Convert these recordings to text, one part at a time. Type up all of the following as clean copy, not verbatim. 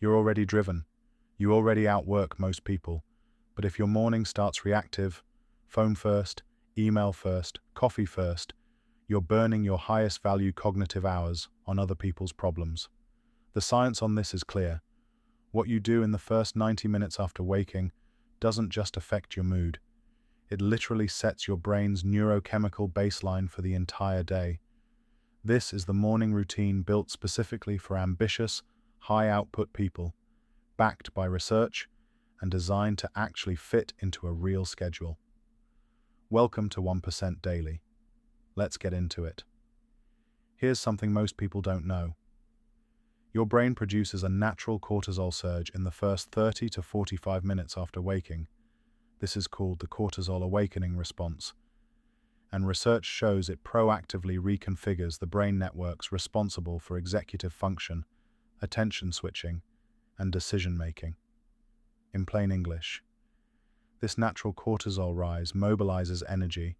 You're already driven. You already outwork most people. But if your morning starts reactive, phone first, email first, coffee first, you're burning your highest value cognitive hours on other people's problems. The science on this is clear. What you do in the first 90 minutes after waking doesn't just affect your mood. It literally sets your brain's neurochemical baseline for the entire day. This is the morning routine built specifically for ambitious, high-output people, backed by research and designed to actually fit into a real schedule. Welcome to 1% Daily. Let's get into it. Here's something most people don't know. Your brain produces a natural cortisol surge in the first 30 to 45 minutes after waking. This is called the Cortisol Awakening Response, and research shows it proactively reconfigures the brain networks responsible for executive function, attention switching, and decision-making. In plain English, this natural cortisol rise mobilizes energy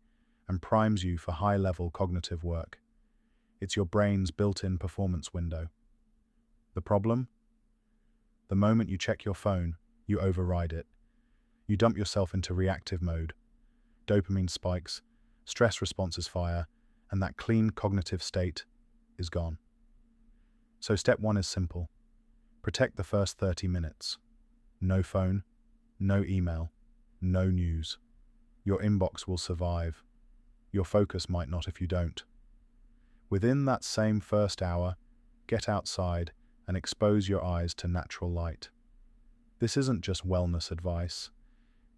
and primes you for high-level cognitive work. It's your brain's built-in performance window. The problem? The moment you check your phone, you override it. You dump yourself into reactive mode. Dopamine spikes, stress responses fire, and that clean cognitive state is gone. So step one is simple. Protect the first 30 minutes. No phone, no email, no news. Your inbox will survive. Your focus might not if you don't. Within that same first hour, get outside and expose your eyes to natural light. This isn't just wellness advice.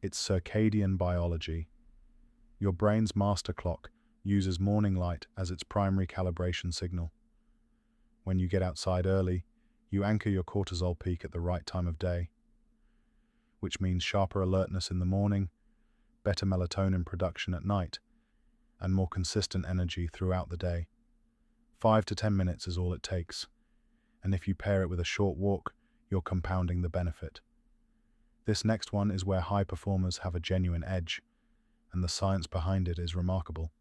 It's circadian biology. Your brain's master clock uses morning light as its primary calibration signal. When you get outside early, you anchor your cortisol peak at the right time of day, which means sharper alertness in the morning, better melatonin production at night, and more consistent energy throughout the day. 5 to 10 minutes is all it takes, and if you pair it with a short walk, you're compounding the benefit. This next one is where high performers have a genuine edge, and the science behind it is remarkable.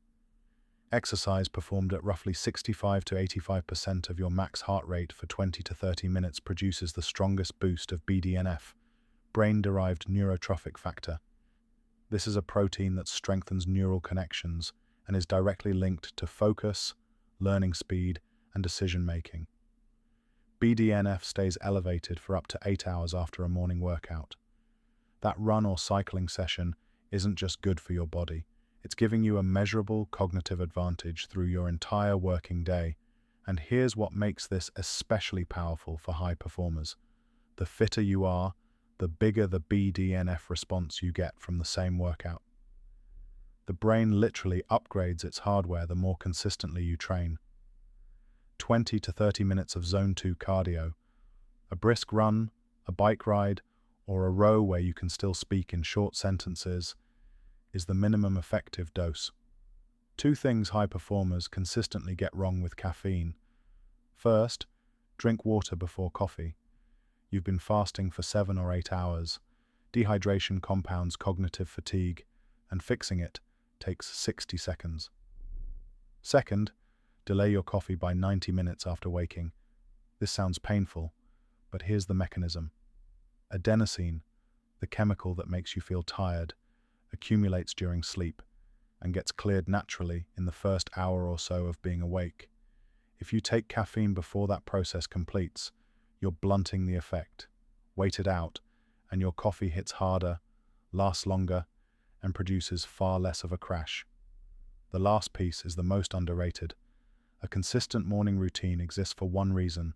Exercise performed at roughly 65 to 85% of your max heart rate for 20 to 30 minutes produces the strongest boost of BDNF, Brain-Derived Neurotrophic Factor. This is a protein that strengthens neural connections and is directly linked to focus, learning speed, and decision-making. BDNF stays elevated for up to 8 hours after a morning workout. That run or cycling session isn't just good for your body, it's giving you a measurable cognitive advantage through your entire working day. And here's what makes this especially powerful for high performers. The fitter you are, the bigger the BDNF response you get from the same workout. The brain literally upgrades its hardware the more consistently you train. 20 to 30 minutes of Zone 2 cardio, a brisk run, a bike ride, or a row where you can still speak in short sentences, is the minimum effective dose. 2 things high performers consistently get wrong with caffeine. First, drink water before coffee. You've been fasting for 7 or 8 hours. Dehydration compounds cognitive fatigue, and fixing it takes 60 seconds. Second, delay your coffee by 90 minutes after waking. This sounds painful, but here's the mechanism. Adenosine, the chemical that makes you feel tired, accumulates during sleep and gets cleared naturally in the first hour or so of being awake. If you take caffeine before that process completes, you're blunting the effect. Wait it out, and your coffee hits harder, lasts longer, and produces far less of a crash. The last piece is the most underrated. A consistent morning routine exists for one reason: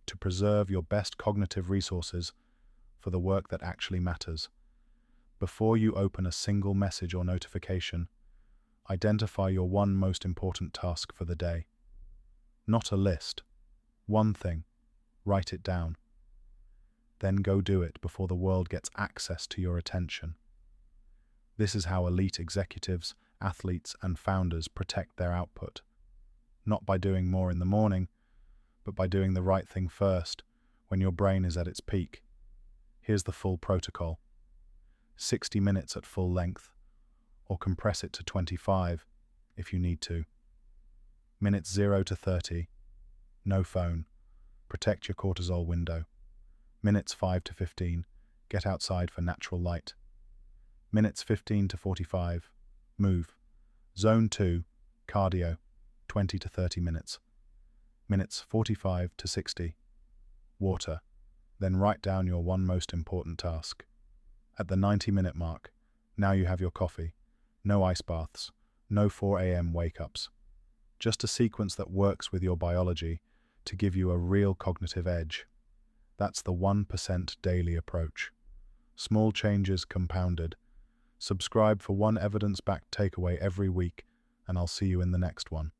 to preserve your best cognitive resources for the work that actually matters. Before you open a single message or notification, identify your one most important task for the day. Not a list. One thing. Write it down. Then go do it before the world gets access to your attention. This is how elite executives, athletes, and founders protect their output. Not by doing more in the morning, but by doing the right thing first, when your brain is at its peak. Here's the full protocol. 60 minutes at full length, or compress it to 25 if you need to. Minutes 0 to 30, no phone, protect your cortisol window. Minutes 5 to 15, get outside for natural light. Minutes 15 to 45, move. Zone 2, cardio, 20 to 30 minutes. Minutes 45 to 60, water. Then write down your one most important task. At the 90-minute mark, now you have your coffee. No ice baths, no 4 a.m. wake-ups. Just a sequence that works with your biology to give you a real cognitive edge. That's the 1% daily approach. Small changes compounded. Subscribe for one evidence-backed takeaway every week, and I'll see you in the next one.